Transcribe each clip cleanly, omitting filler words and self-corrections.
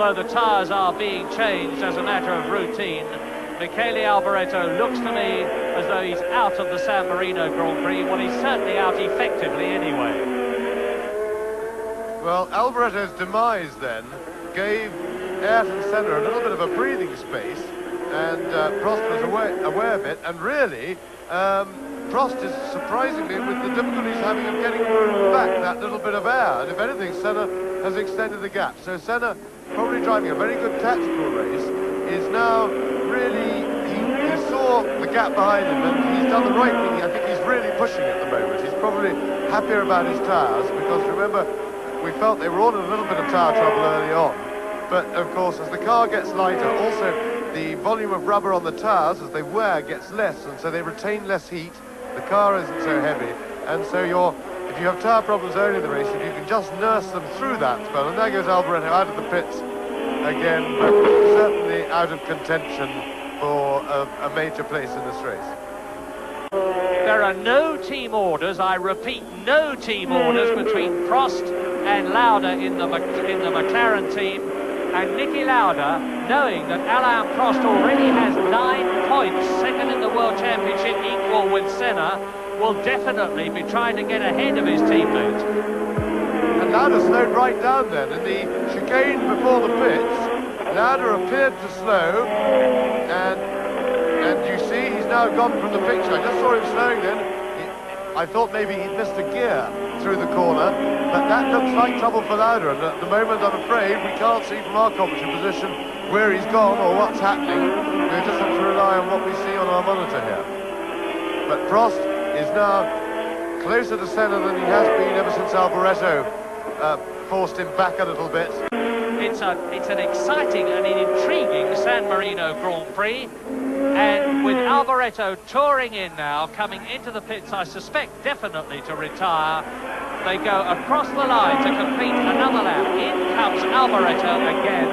although the tyres are being changed as a matter of routine, Michele Alboreto looks to me as though he's out of the San Marino Grand Prix. Well, he's certainly out effectively anyway. Well, Alboreto's demise then gave Ayrton Senna a little bit of a breathing space, and Prost was aware of it, and really Prost is surprisingly, with the difficulties having of getting back that little bit of air, and if anything, Senna has extended the gap. So Senna, probably driving a very good tactical race, is now really, he saw the gap behind him, and he's done the right thing. I think he's really pushing at the moment. He's probably happier about his tyres, because remember, we felt they were all in a little bit of tyre trouble early on. But of course, as the car gets lighter, also the volume of rubber on the tyres as they wear gets less, and so they retain less heat. The car isn't so heavy, and so if you have tyre problems early in the race, if you can just nurse them through that spell, and there goes Alboreto out of the pits again, but certainly out of contention for a major place in this race. There are no team orders, I repeat, no team orders between Prost and Lauda in the McLaren team, and Niki Lauda, knowing that Alain Prost already has 9 points, second in the World Championship, equal with Senna, will definitely be trying to get ahead of his teammate. And Lauda slowed right down then. In the chicane before the pits, Lauda appeared to slow, and you see he's now gone from the picture. I just saw him slowing then. I thought maybe he'd missed a gear through the corner, but that looks like trouble for Lauda, and at the moment I'm afraid we can't see from our commentary position where he's gone or what's happening. We just have to rely on what we see on our monitor here. But Prost is now closer to Senna than he has been ever since Alboreto forced him back a little bit. It's an exciting and an intriguing San Marino Grand Prix, and with Alboreto touring in now, coming into the pits, I suspect definitely to retire. They go across the line to complete another lap. In comes Alboreto again.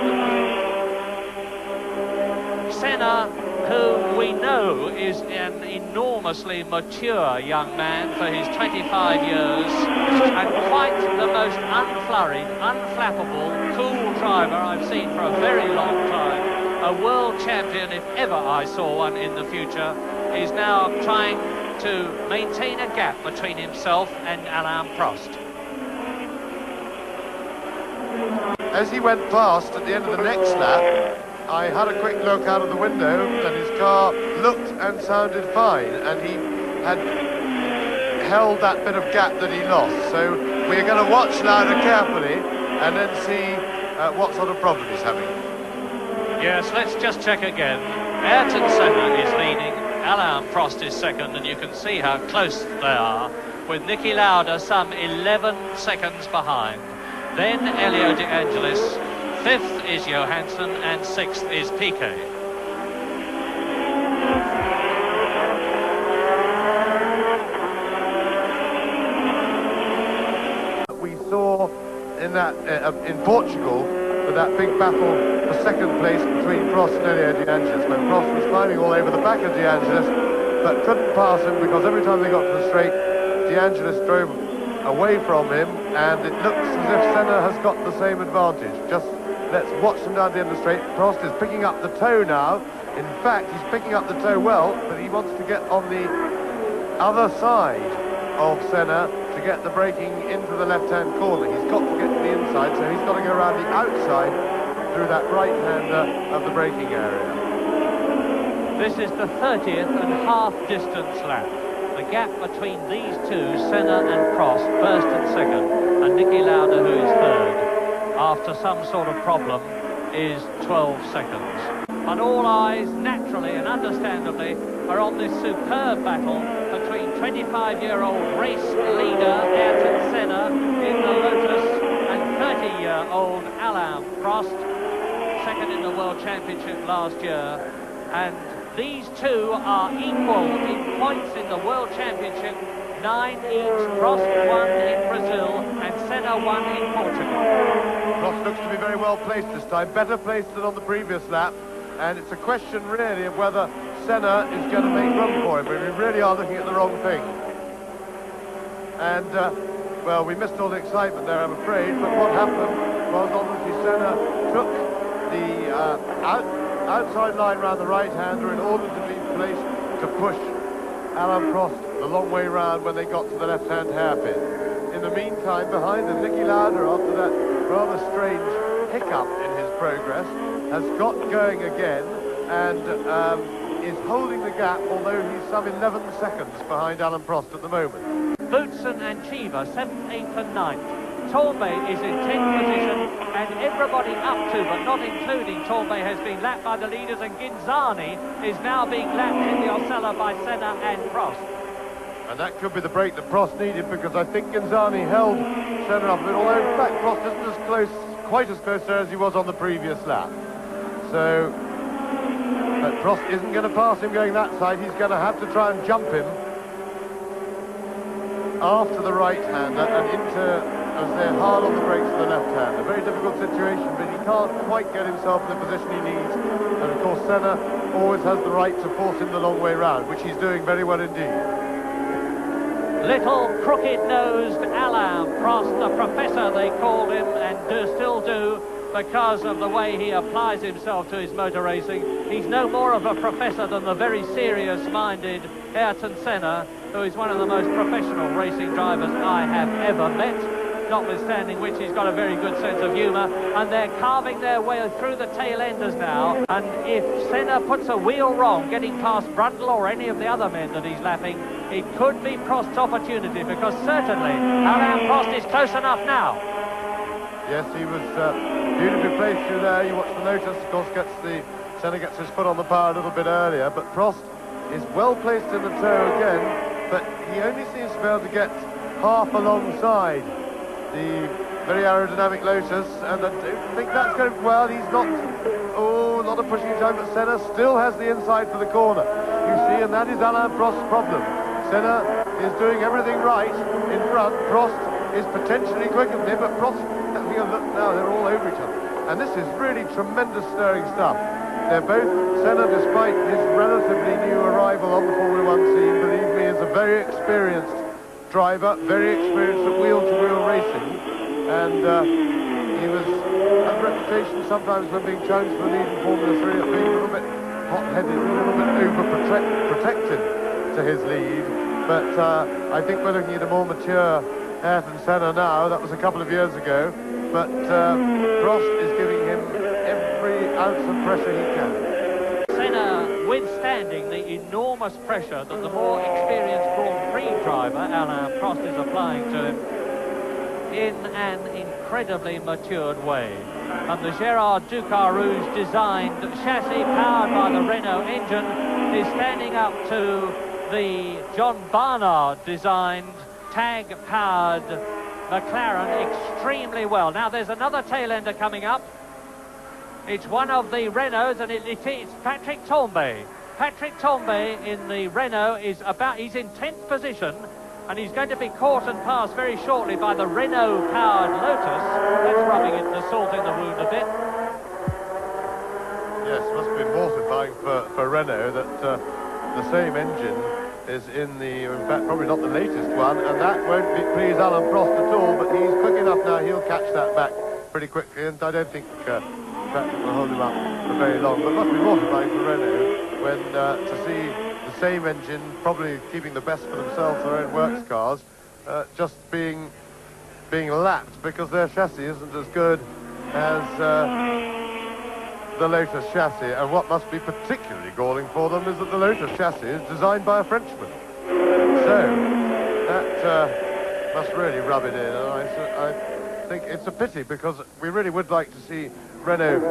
Senna, who we know is an enormously mature young man for his 25 years, and quite the most unflurried, unflappable, cool driver I've seen for a very long time. A world champion, if ever I saw one in the future, is now trying to maintain a gap between himself and Alain Prost. As he went past at the end of the next lap, I had a quick look out of the window, and his car looked and sounded fine, and he had held that bit of gap that he lost. So we're going to watch Lauda carefully and then see what sort of problem he's having. Yes, let's just check again. Ayrton Senna is leading, Alain Prost is second, and you can see how close they are, with Niki Lauda some 11 seconds behind. Then Elio De Angelis, 5th is Johansson, and 6th is Piquet. We saw in Portugal, with that big battle for second place between Prost and Elio De Angelis, when Prost was climbing all over the back of De Angelis, but couldn't pass him because every time they got to the straight, De Angelis drove away from him, and it looks as if Senna has got the same advantage. Just let's watch them down the end of the straight. Prost is picking up the toe now. In fact, he's picking up the toe well, but he wants to get on the other side of Senna to get the braking into the left-hand corner. He's got to get to the inside, so he's got to go around the outside through that right-hander of the braking area. This is the 30th and half distance lap. The gap between these two, Senna and Prost, first and second, and Niki Lauda, who is third, after some sort of problem, is 12 seconds. But all eyes, naturally and understandably, are on this superb battle between 25-year-old race leader Ayrton Senna in the Lotus and 30-year-old Alain Prost, second in the World Championship last year. And these two are equal in points in the World Championship, 9 each. Prost won in Brazil and Senna won in Portugal. Prost looks to be very well placed this time, better placed than on the previous lap, and it's a question really of whether Senna is going to make room for him. We really are looking at the wrong thing. And, well, we missed all the excitement there, I'm afraid, but what happened was obviously Senna took the outside line round the right-hander in order to be placed to push Alain Prost the long way round when they got to the left-hand hairpin. In the meantime, behind them, Niki Lauda, after that rather strange hiccup in his progress, has got going again and is holding the gap, although he's some 11 seconds behind Alain Prost at the moment. Boutsen and Cheever, 7th, 8th and 9th. Torbay is in 10th position, and everybody up to, but not including Torbay, has been lapped by the leaders, and Ghinzani is now being lapped in the Osella by Senna and Prost. And that could be the break that Prost needed, because I think Ghinzani held Senna up a bit, although in fact Prost isn't as close, quite as close there as he was on the previous lap. So, but Prost isn't going to pass him going that side. He's going to have to try and jump him after the right-hander and into, as they're hard on the brakes for the left-hander. A very difficult situation, but he can't quite get himself in the position he needs. And of course Senna always has the right to force him the long way round, which he's doing very well indeed. Little crooked-nosed Alain Prost, the professor they call him, and still do, because of the way he applies himself to his motor racing. He's no more of a professor than the very serious-minded Ayrton Senna, who is one of the most professional racing drivers I have ever met, notwithstanding which he's got a very good sense of humour, and they're carving their way through the tail-enders now, and if Senna puts a wheel wrong getting past Brundle or any of the other men that he's lapping, it could be Prost's opportunity, because certainly Alain Prost is close enough now. Yes, he was beautifully placed through there. You watch the Lotus, of course, Senna gets his foot on the power a little bit earlier, but Prost is well placed in the tow again, but he only seems to be able to get half alongside the very aerodynamic Lotus, and I don't think that's going to, well, he's not, oh, not a pushing time, but Senna still has the inside for the corner, you see, and that is Alain Prost's problem. Senna is doing everything right in front. Prost is potentially quicker than him, but Prost, having a look now, they're all over each other. And this is really tremendous stirring stuff. They're both, Senna, despite his relatively new arrival on the Formula One scene, believe me, is a very experienced driver, very experienced at wheel-to-wheel racing. And he was had a reputation sometimes when being challenged for the lead in Formula 3 of being a little bit hot-headed, a little bit overprotected to his lead. But I think we're looking at a more mature Ayrton Senna now. That was a couple of years ago. But Prost is giving him every ounce of pressure he can. Senna withstanding the enormous pressure that the more experienced Grand Prix driver, Alain Prost, is applying to him in an incredibly matured way. And the Gérard Ducarouge designed chassis powered by the Renault engine is standing up to the John Barnard designed tag-powered McLaren extremely well. Now there's another tail-ender coming up. It's one of the Renaults, and it's Patrick Tambay. Patrick Tambay in the Renault he's in 10th position, and he's going to be caught and passed very shortly by the Renault-powered Lotus. That's rubbing the salt in the wound a bit. Yes, it must have been mortifying for Renault that the same engine is in fact, probably not the latest one, and that won't please Alain Prost at all, but he's quick enough now, he'll catch that back pretty quickly, and I don't think Patrick will hold him up for very long, but it must be mortifying for Renault when to see the same engine, probably keeping the best for themselves, their own works cars, just being lapped because their chassis isn't as good as the Lotus chassis, and what must be particularly galling for them is that the Lotus chassis is designed by a Frenchman. So that must really rub it in, and I think it's a pity, because we really would like to see Renault,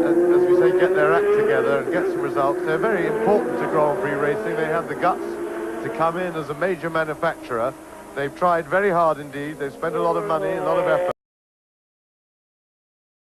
as we say, get their act together and get some results. They're very important to Grand Prix racing. They have the guts to come in as a major manufacturer. They've tried very hard indeed. They've spent a lot of money, a lot of effort.